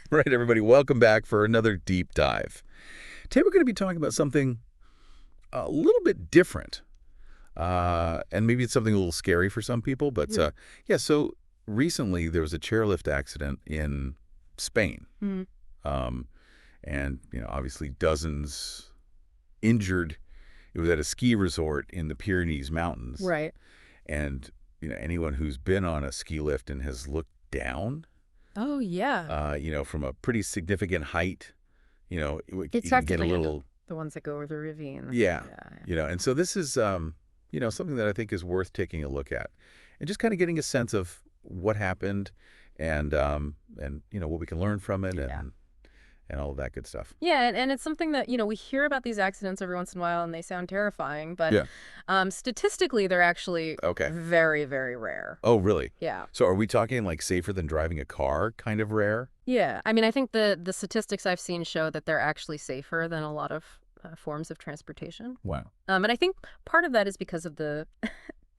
Right, everybody, welcome back for another deep dive. Today we're going to be talking about something a little bit different. And maybe it's something a little scary for some people, but yeah, so recently there was a chairlift accident in Spain. Mm. Um, and, obviously dozens injured. It was at a ski resort in the Pyrenees Mountains. Right. And, anyone who's been on a ski lift and has looked down, Oh, yeah. from a pretty significant height, you It's can get a definitely little, the ones that go over the ravine. yeah, Yeah. and so this is, something that I think is worth taking a look at and just kind of getting a sense of what happened and what we can learn from it Yeah. and all of that good stuff. Yeah, and it's something that, we hear about these accidents every once in a while and they sound terrifying, but Yeah. statistically they're actually Okay. very, very rare. Oh, really? Yeah. So are we talking like safer than driving a car kind of rare? Yeah. I mean, I think the statistics I've seen show that they're actually safer than a lot of forms of transportation. Wow. And I think part of that is because of the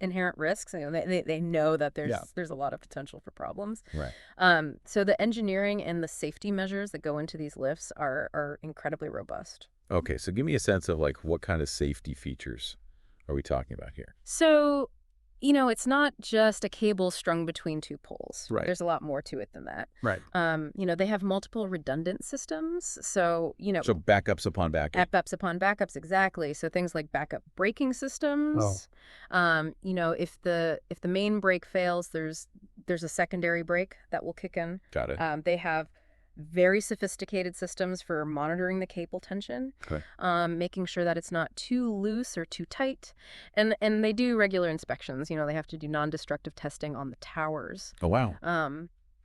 inherent risks. They know that Yeah. there's a lot of potential for problems. Right. So the engineering and the safety measures that go into these lifts are incredibly robust. Okay, so give me a sense of like what kind of safety features are we talking about here? So, it's not just a cable strung between two poles. Right. There's a lot more to it than that. Right. They have multiple redundant systems. So, So backups upon backup. backups upon backups, exactly. So things like backup braking systems. If the main brake fails, there's a secondary brake that will kick in. Got it. They have very sophisticated systems for monitoring the cable tension, Okay. making sure that it's not too loose or too tight. And they do regular inspections. They have to do non-destructive testing on the towers. Oh, wow.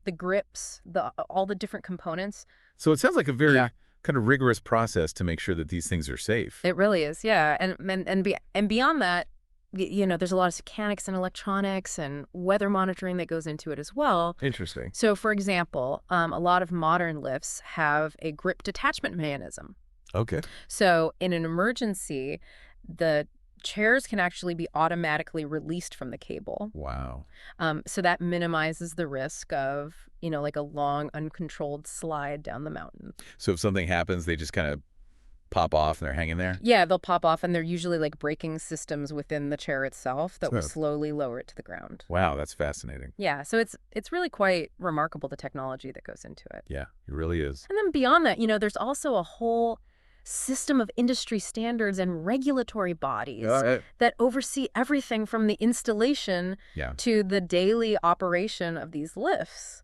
The grips, all the different components. So it sounds like a very Yeah. kind of rigorous process to make sure that these things are safe. It really is, yeah. And beyond that, there's a lot of mechanics and electronics and weather monitoring that goes into it as well. Interesting. So, for example, a lot of modern lifts have a grip detachment mechanism. Okay. So, in an emergency, the chairs can actually be automatically released from the cable. Wow. So that minimizes the risk of, like a long, uncontrolled slide down the mountain. So if something happens, they just kind of pop off and they're hanging there? Yeah, they'll pop off, and they're usually like braking systems within the chair itself that will Smooth. slowly lower it to the ground. Wow, that's fascinating. Yeah, so it's really quite remarkable, the technology that goes into it. Yeah, it really is. And then beyond that, there's also a whole system of industry standards and regulatory bodies that oversee everything from the installation Yeah. to the daily operation of these lifts.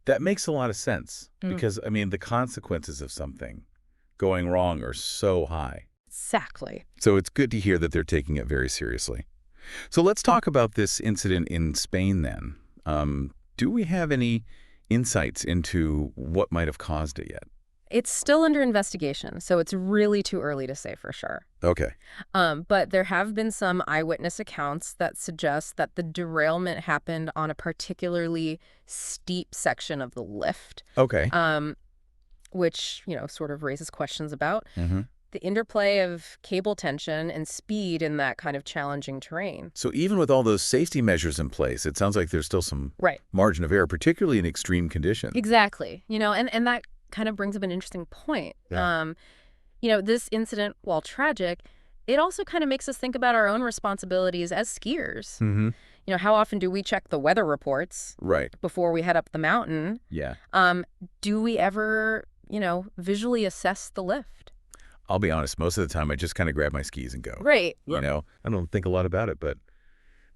That makes a lot of sense Mm. because, the consequences of something going wrong are so high. Exactly. So it's good to hear that they're taking it very seriously. So let's talk about this incident in Spain then. Do we have any insights into what might have caused it yet? It's still under investigation, so it's really too early to say for sure. Okay. But there have been some eyewitness accounts that suggest that the derailment happened on a particularly steep section of the lift, Okay. which, sort of raises questions about Mm-hmm. the interplay of cable tension and speed in that kind of challenging terrain. So even with all those safety measures in place, it sounds like there's still some Right. margin of error, particularly in extreme conditions. Exactly. And that kind of brings up an interesting point. Yeah. This incident, while tragic, it also kind of makes us think about our own responsibilities as skiers. Mm-hmm. How often do we check the weather reports Right. before we head up the mountain? Yeah. Do we ever, visually assess the lift? I'll be honest, most of the time I just kind of grab my skis and go. Right. I don't think a lot about it, but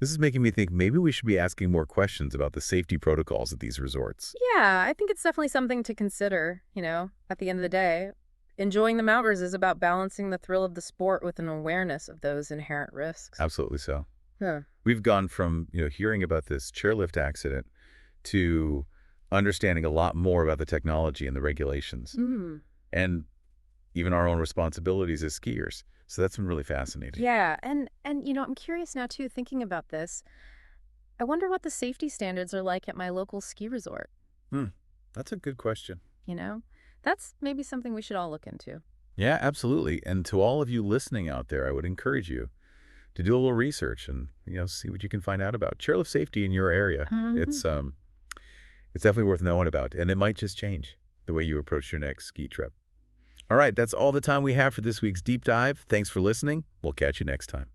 this is making me think maybe we should be asking more questions about the safety protocols at these resorts. Yeah, I think it's definitely something to consider, at the end of the day. Enjoying the mountains is about balancing the thrill of the sport with an awareness of those inherent risks. Absolutely so. Huh. We've gone from, hearing about this chairlift accident to understanding a lot more about the technology and the regulations Mm. and even our own responsibilities as skiers. So that's been really fascinating. Yeah, and I'm curious now too, thinking about this. I wonder what the safety standards are like at my local ski resort. That's a good question. That's maybe something we should all look into. Yeah, absolutely. And to all of you listening out there, I would encourage you to do a little research and, see what you can find out about chairlift safety in your area. Mhm. It's definitely worth knowing about, and it might just change. the way you approach your next ski trip. All right, that's all the time we have for this week's Deep Dive. Thanks for listening. We'll catch you next time.